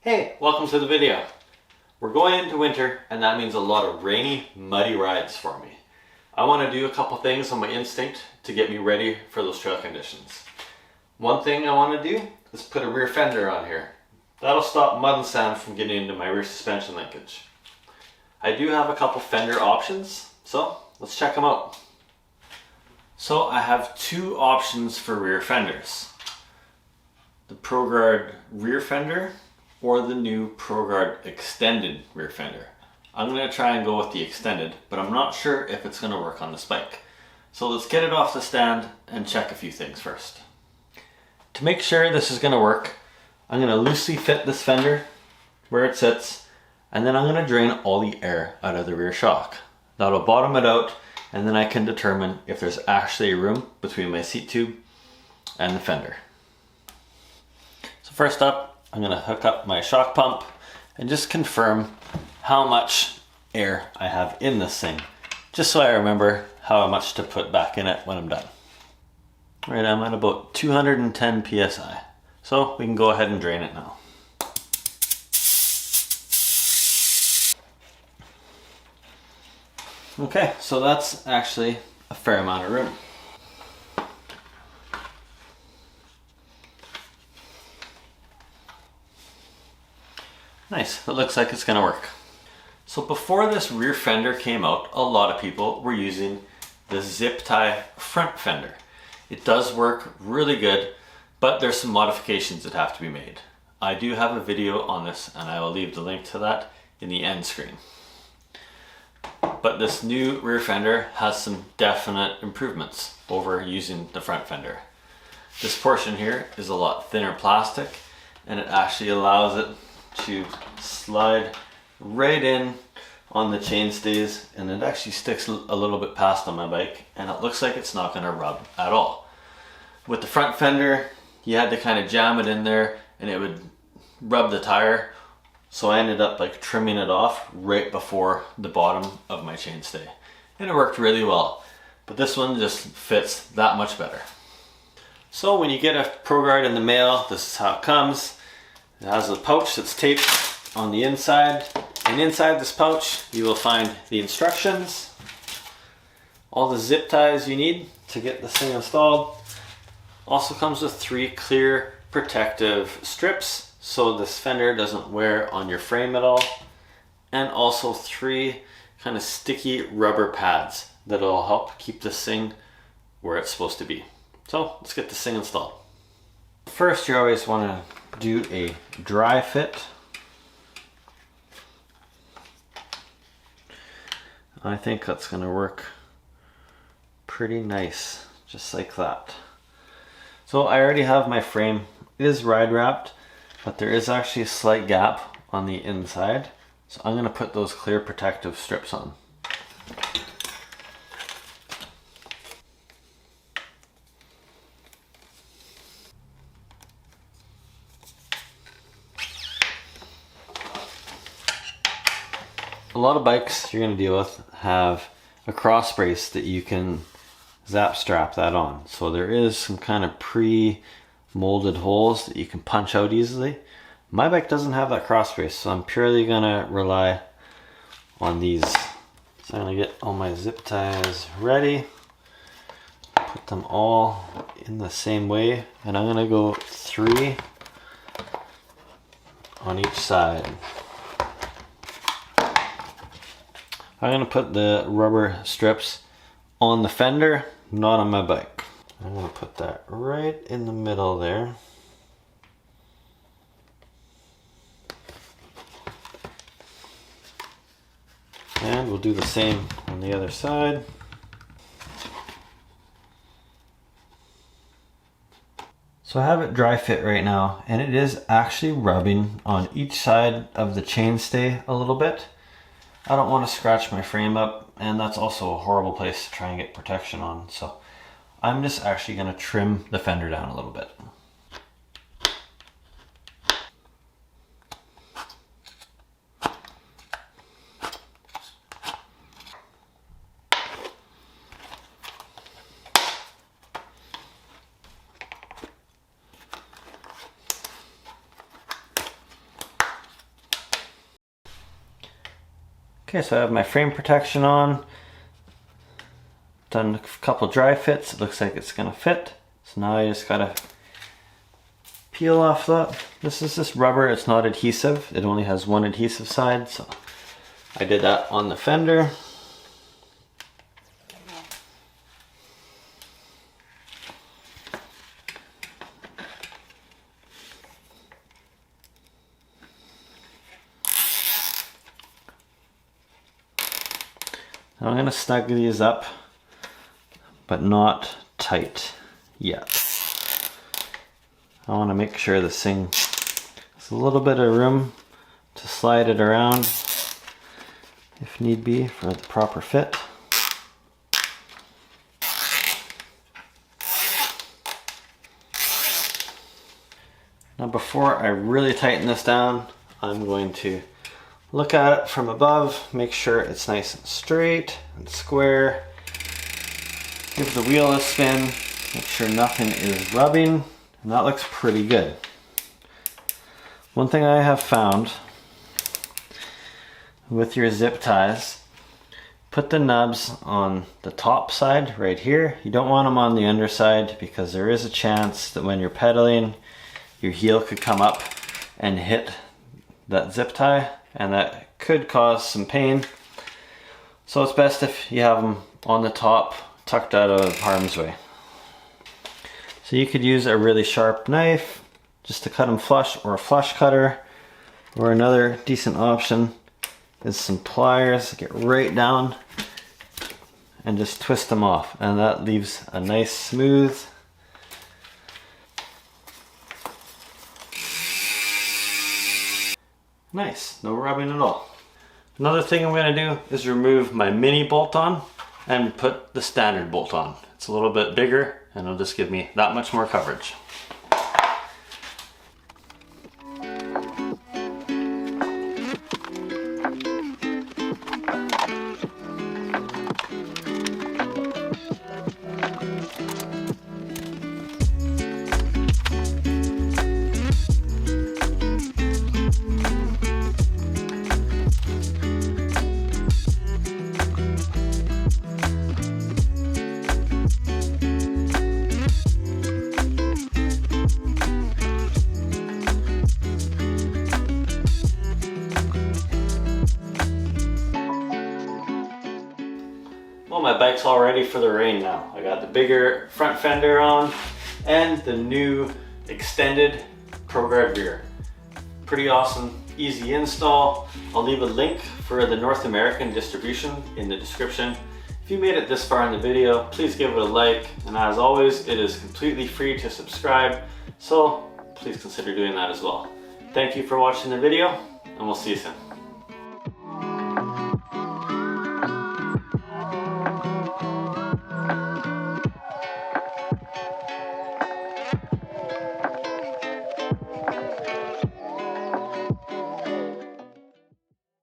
Hey, welcome to the video. We're going into winter and that means a lot of rainy, muddy rides for me. I want to do a couple things on my instinct to get me ready for those trail conditions. One thing I want to do is put a rear fender on here. That'll stop mud and sand from getting into my rear suspension linkage. I do have a couple fender options, so let's check them out. So I have two options for rear fenders. The ProGuard rear fender or the new ProGuard extended rear fender. I'm going to try and go with the extended, but I'm not sure if it's going to work on this bike. So let's get it off the stand and check a few things first. To make sure this is going to work, I'm going to loosely fit this fender where it sits, and then I'm going to drain all the air out of the rear shock. That'll bottom it out, and then I can determine if there's actually room between my seat tube and the fender. So first up, I'm going to hook up my shock pump and just confirm how much air I have in this thing, just so I remember how much to put back in it when I'm done. Right, I'm at about 210 psi, so we can go ahead and drain it now. Okay, so that's actually a fair amount of room. Nice, it looks like it's gonna work. So before this rear fender came out, a lot of people were using the zip tie front fender. It does work really good, but there's some modifications that have to be made. I do have a video on this and I will leave the link to that in the end screen. But this new rear fender has some definite improvements over using the front fender. This portion here is a lot thinner plastic and it actually allows it to slide right in on the chainstays, and it actually sticks a little bit past on my bike and it looks like it's not going to rub at all. With the front fender you had to kind of jam it in there and it would rub the tire, so I ended up like trimming it off right before the bottom of my chainstay and it worked really well, but this one just fits that much better. So when you get a ProGuard in the mail, this is how it comes. It has a pouch that's taped on the inside, and inside this pouch you will find the instructions, all the zip ties you need to get this thing installed. Also comes with 3 clear protective strips so this fender doesn't wear on your frame at all, and also 3 kind of sticky rubber pads that'll help keep this thing where it's supposed to be. So let's get this thing installed. First, you always want to do a dry fit. I think that's going to work pretty nice, just like that. So I already have my frame. It is ride wrapped, but there is actually a slight gap on the inside. So I'm going to put those clear protective strips on. A lot of bikes you're going to deal with have a cross brace that you can zap strap that on. So there is some kind of pre-molded holes that you can punch out easily. My bike doesn't have that cross brace, so I'm purely going to rely on these. So I'm going to get all my zip ties ready, put them all in the same way, and I'm going to go 3 on each side. I'm going to put the rubber strips on the fender, not on my bike. I'm going to put that right in the middle there. And we'll do the same on the other side. So I have it dry fit right now, and it is actually rubbing on each side of the chainstay a little bit. I don't want to scratch my frame up, and that's also a horrible place to try and get protection on, so I'm just actually going to trim the fender down a little bit. Okay, so I have my frame protection on. Done a couple dry fits. It looks like it's gonna fit. So now I just gotta peel off that. This is just rubber, it's not adhesive. It only has one adhesive side, so I did that on the fender. Now I'm gonna snug these up, but not tight yet. I want to make sure this thing has a little bit of room to slide it around if need be for the proper fit. Now before I really tighten this down, I'm going to look at it from above, make sure it's nice and straight and square. Give the wheel a spin, make sure nothing is rubbing, and that looks pretty good. One thing I have found with your zip ties, put the nubs on the top side right here. You don't want them on the underside because there is a chance that when you're pedaling, your heel could come up and hit that zip tie, and that could cause some pain. So it's best if you have them on the top, tucked out of harm's way. So you could use a really sharp knife just to cut them flush, or a flush cutter, or another decent option is some pliers. Get right down and just twist them off, and that leaves a nice smooth nice, no rubbing at all. Another thing I'm going to do is remove my mini bolt on and put the standard bolt on. It's a little bit bigger and it'll just give me that much more coverage. Well, my bike's all ready for the rain now. I got the bigger front fender on and the new extended ProGuard rear. Pretty awesome, easy install. I'll leave a link for the North American distribution in the description. If you made it this far in the video, please give it a like. And as always, it is completely free to subscribe, so please consider doing that as well. Thank you for watching the video, and we'll see you soon.